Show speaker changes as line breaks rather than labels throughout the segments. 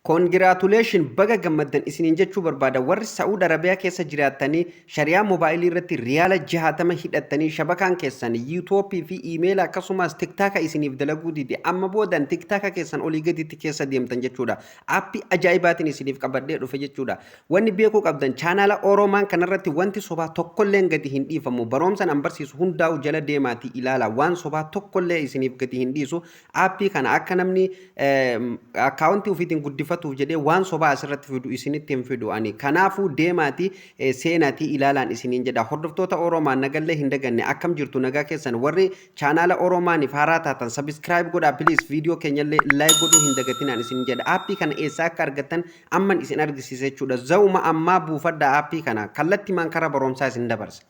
Congratulation baga gammaddan isiniin jechuu barbaada. Warri Saa'ud Arabiyaa keessa jiraatanii shari'aa moobaayilii irratti riyaala 60 hidhattanii shabakaan keessan yuutuubii fi iimeela akkasumas tiktaaka isiniif dalaguu dide amma boodan tiktaaka keessan olii gaditti keessa deemtan jechuudha. Aappii ajaa'ibaatiin isiniif qabadhee dhufe jechuudha. Wanni beekuu qabdan chaanaala Oromaan kanarratti wanti sobaa tokkollee gadi hin dhiifamu. Baroomsan an barsiisu hundaa'u jala deemaatii ilaala. Waan sobaa tokkollee isiniif gadi hin dhiisu. Aappii kana akka namni akkaawuntii ofiitiin guddifatu jedhee waan sobaa asirratti fidu isinitti hin fidu ani kanaafuu deemaati seenaati ilaalaan isiniin jedha hordoftoota Oromaan nagallee hin daganne akkam jirtu nagaa keessan warri chaanaala Oromaaniif haaraa taatan subscribe godhaa please video keenyallee like godhuu hin dagatinaan isiniin jedha aappii kana eessaa akka argattan amman isin argisiisa jechuudha zawuma ammaa buufadha aappii kana kallatti man karaa barumsaa isin dabarsa.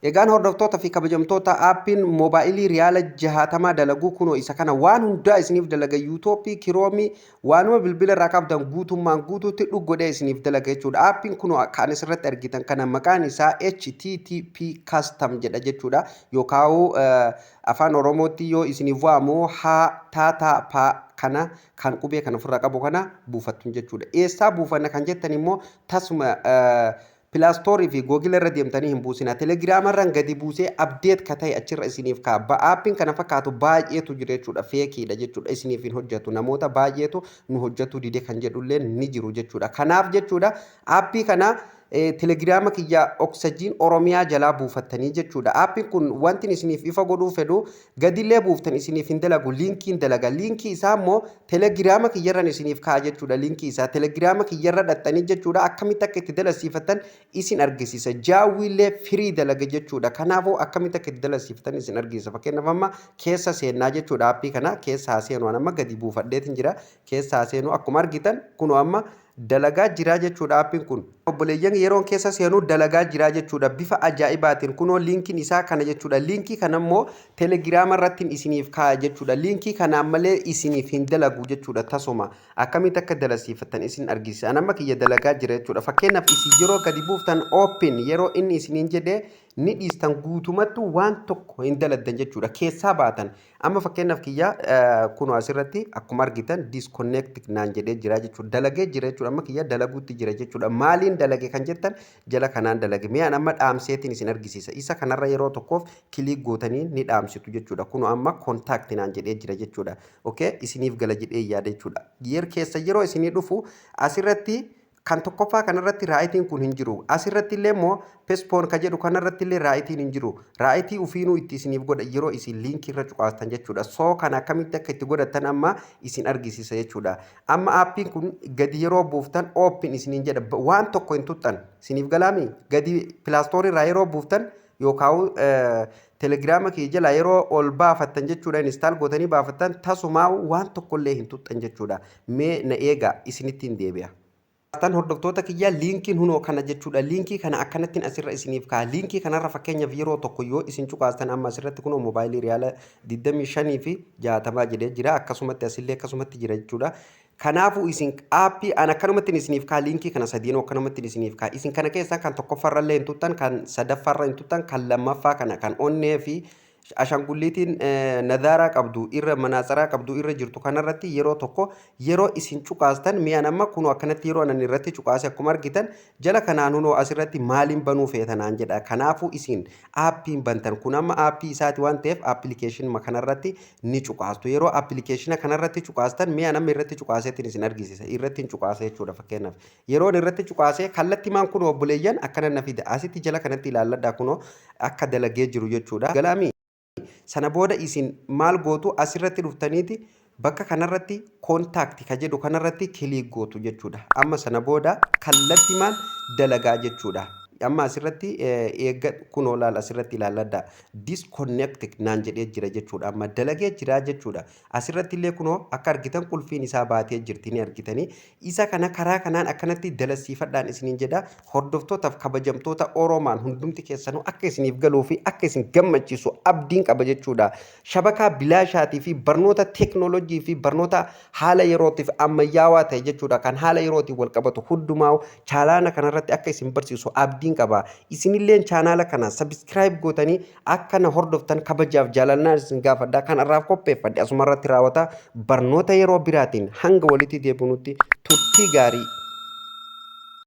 Egaan hordoftoota fi kabajamtoota aappiin moobaayilii riyaala 60 dalaguu kunoo isa kana waan hundaa isiniif dalaga yuutuubii kiroomii waanuma bilbila irraa qabdan guutummaan guutuutti dhuggodhee isiniif dalaga jechuudha. Aappiin kunoo kan asirratti argitan kana maqaan isaa HTTP custom jedha jechuudha. Yookaan afaan Oromootti yoo isiniif waamu kana kan qubee kan ofirraa qabu kana buufattu jechuudha. Eessaa buufanna kan jettan immoo tasuma Pilaastorii fi Google irra deemtanii hin buusina. Telegiraama irraan gadi buusee update ka ta'e achirra isiniif kaaba. Aappiin kana fakkaatu baay'eetu jira jechuudha. Feekiidha jechuudha. Isiniif hin hojjetu. Namoota baay'eetu nu hojjetu dide kan jedhullee ni jiru jechuudha. Kanaaf jechuudha aappii kana Telegiraama kiyya Oxygen Oromiyaa jalaa buufattanii jechuudha. Aappiin kun wanti isiniif ifa godhuu fedhu gadillee buuftan isiniif hin dalagu liinkiin dalaga. Liinkii isaa immoo Telegiraama kiyyarran isiniif kaa jechuudha. Liinkii isaa Telegiraama kiyyarra dhattanii jechuudha. Akkamitti akka itti dalasiifatan isin argisiisa. Jaawwiillee firii dalaga jechuudha. Kanaafuu akkamitti akka itti dalasiifatan isin argisiisa. Fakkeenyaaf amma keessa seenaa jechuudha. Aappii kana keessa seenu amma gadi buufadheetiin jira. Keessa seenu akkuma argitan kunoo amma dalagaa jiraa jechuudha aappiin kun. Obboleeyyan yeroon keessa seenuu dalagaa jiraa jechuudha bifa ajaa'ibaatiin kunoo liinkiin isaa kana jechuudha. Liinkii kana immoo Telegiraama irratti isiniif kaa'aa jechuudha. Liinkii kana ammallee isiniif hin dalagu jechuudha. Tasuma akkamitti akka dalasiifatan isin argisiisa. Amma kiyya dalagaa jira jechuudha. Fakkeenyaaf isin yeroo gadi buuftan open yeroo inni isiniin jedhee ni dhiistan guutumattu waan tokko hin daladdan jechuudha. Keessaa baatan. Amma fakkeenyaaf kiyya kunoo asirratti akkuma argitan disconnect naan jedhee jira jechuudha. Dalagee jira jechuudha. Amma kiyya dalaguutti jira jechuudha. Maaliin dalage kan jettan jala kanaan dalage. Mi'aan amma dhaamseetiin isin argisiisa. Isa kanarra yeroo tokkoof kilik gootanii ni dhaamsitu jechuudha. Kunoo amma contact naan jedhee jira jechuudha. Okay isiniif gala jedhee yaada jechuudha. Yeroo isinii dhufu asirratti kan tokkoffaa kanarratti raayitiin kun hin jiru. Asirratti illee immoo pespoon ka jedhu kanarratti illee raayitiin hin jiru. Raayitii ufiinuu itti isiniif godha yeroo isin liinkii irra cuqaastan jechuudha. Soo kana akkamitti akka itti godhatan amma isin argisiisa jechuudha. Amma aappiin kun gadi yeroo buuftan open isiniin jedha. Waan tokko hin tuttan isiniif galaami gadi pilaastorii irraa yeroo buuftan yookaan Telegiraama kee jala yeroo ol baafattan jechuudha. Install gootanii baafattan tasumaa waan tokkollee hin tuttan jechuudha. Mee na eegaa isinitti hin deebi'a. Hordoftoota kiyya liinkiin hunoo kana jechuudha. Liinkii kana akkanattiin asirra isiniif ka'a. Liinkii kanarra fakkeenyaaf yeroo tokko yoo isin cuqaastan amma asirratti kunoo moobaayilii riyaala 25 fi 60 jedhee jira. Akkasumatti asillee akkasumatti jira jechuudha. Kanaafuu isin aappii an akkanumatti isiniif ka'a liinkii kana sadiinoo akkanumatti isiniif ka'a. Isin kana keessaa kan tokkoffaarrallee hin tuttan, kan sadaffaarra hin tuttan, kan lammaffaa kana kan onnee fi ashangulliitiin nadaaraa qabdu irra manaasaraa qabdu irra jirtu kanarratti yeroo tokko yeroo isin cuqaastan mi'aan amma kunoo akkanatti yeroo anan irratti cuqaase akkuma argitan jala kanaan hunoo asirratti maaliin banuu feetanaan jedha. Kanaafuu isin aappiin bantan kun amma aappii isaati waan ta'eef aappilikeeshinii kanarratti ni cuqaastu. Yeroo aappilikeeshina kanarratti cuqaastan mi'aan amma irratti cuqaaseetiin isin argisiisa. Irratti hin cuqaase jechuudha fakkeenyaaf. Yeroo irratti cuqaase kallattii maan kunoo obboleeyyan akkana na fida. Asitti jala kanatti ilaalladhaa kunoo akka dalagee jiru jechuudha. Galaami. Sana booda isin maal gootu asirratti dhuftaniiti bakka kanarratti kontaakti ka jedhu kanarratti kilik gootu jechuudha. Amma sana booda kallattii maal dalagaa jechuudha. Amma asirratti eega kunoo laal asirratti ilaalladha. Disconnect naan jedhee jira jechuudha. Amma dalagee jira jechuudha. Asirratti illee kunoo akka argitan qulfiin isaa baatee jirti ni argitanii. Isa kana karaa kanaan akkanatti dalasiifadhaan isiniin jedha. Hordoftootaaf kabajamtoota Oromaan hundumti keessanuu akka isiniif galuu fi akka isin gammachiisu abdiin qaba jechuudha. Shabakaa bilaashaatii fi barnoota teeknooloojii fi barnoota haala yerootiif ammayyaawaa ta'e jechuudha. Kan haala yerootiif wal qabatu hundumaa chaalaana kanarratti akka isin barsiisu abdii abdiin qaba. Isinilleen chaanaala kana subscribe gootanii akka na hordoftan kabajaaf jaalalnaan isin gaafadha. Kan irraaf qopheeffadhe asuma irratti raawwata. Barnoota yeroo biraatiin hanga walitti deebinutti turtii gaarii.